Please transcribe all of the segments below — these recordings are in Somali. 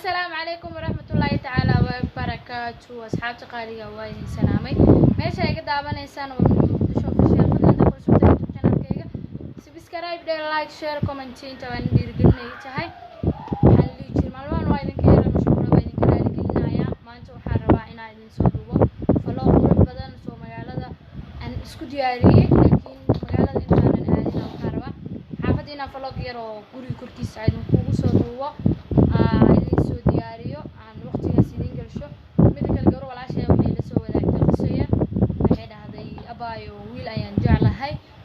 السلام عليكم ورحمة الله تعالى وبركاته. أصحابتي قالي وايد سلامي ماشي هيك دعوانا إنسان ونشوف الشيء فضلا تقول سوتي يوتيوب كيجا سبسكرايب دير لايك شير كومنتين تبعنا ندير قلنا يتهاي حلي يجي مالوان وايد كيرا مشغولة وايد كيرا قلنا يا ما أنتوا حاروا عنا عيدين صدوبه فلو قرب بدن سو مجالة أن اسكو دياري لكن مجالة إنسان عادي أو حاروا حافظينا فلو كيرو قري كركي سعيد نقول صدوبه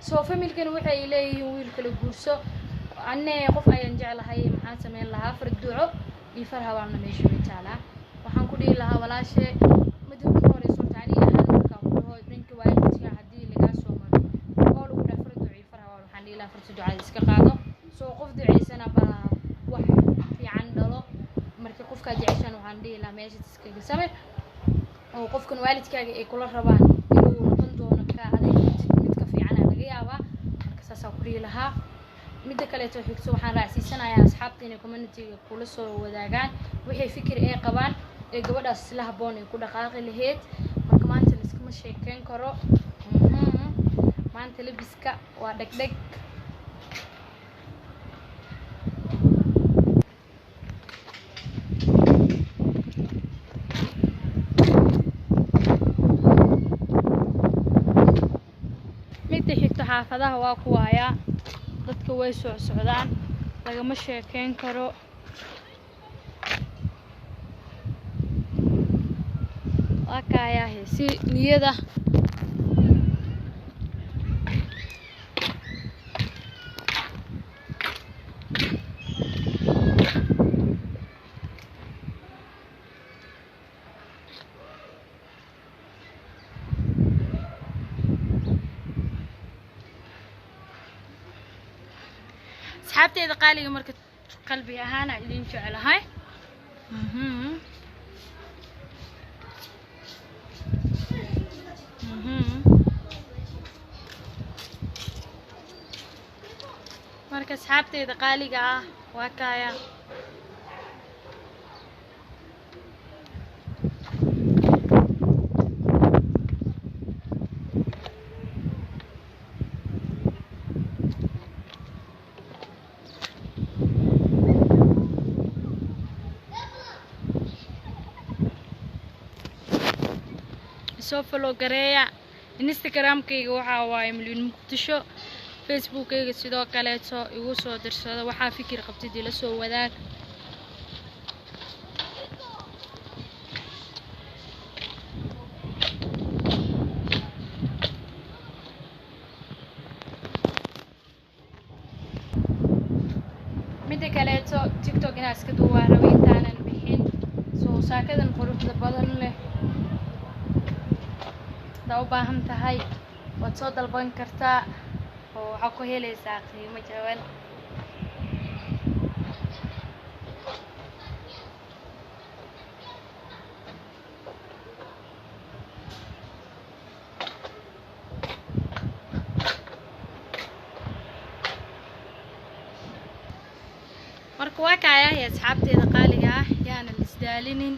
soo familkan waxay leeyihiin wiil kala guurso anee qof ayaan jeclahay maxaan sameyn lahaa farduuco iyo farhawaana meesha witaala waxaan ku dhigi lahaa walaashe madawga hore soo taani ahaan marka ku dhaho dhanka waalidka hadii laga soo maro oo lagu dhaaf farduuco iyo farhawaan waxaan dhigi lahaa farduuco iska qaado soo qof duceysana baa wax fiican dhalo marka qofka jeceshan waxaan dhigi lahaa meesha iskaga samee oo qofkan waalidkaaga ay kula rabaan inuu noqon doono ka adeeg كوري لها مدة كله توحكتو وحنا رأسيسنا يا أصحابتي كوميونتي كل صور وداعان وحي فكر إيه قبان جواد السلاح بوني كل دقائق اللي هيت وكمان تلسك مش هيكين كرو ما أنت لبسك ودك دك xaafadaha waa ku waaya dadka way soo socdaan lagama sheekeen karo waa kaayahay si niyada أصحابتي إذا قالي مركز قلبي أهانا اللي نفعل هاي مركز أصحابتي إذا قالي وكايا سوف لو قرية انستغرام كيغا waxaa waaye milyan muqdisho facebook kayga sidoo kale igu soo dirsada waxa fikir qabtid ila soo wadaag mid kale tiktok ina iska duwaa rabitaan bixin soo saakadan quruxda badan leh da u baahan tahay waad soo dalban kartaa oo waxa ku helaysaa qiimo jaban marka waa kaayahay asxaabteeda qaaliga ah yaana isdaalinin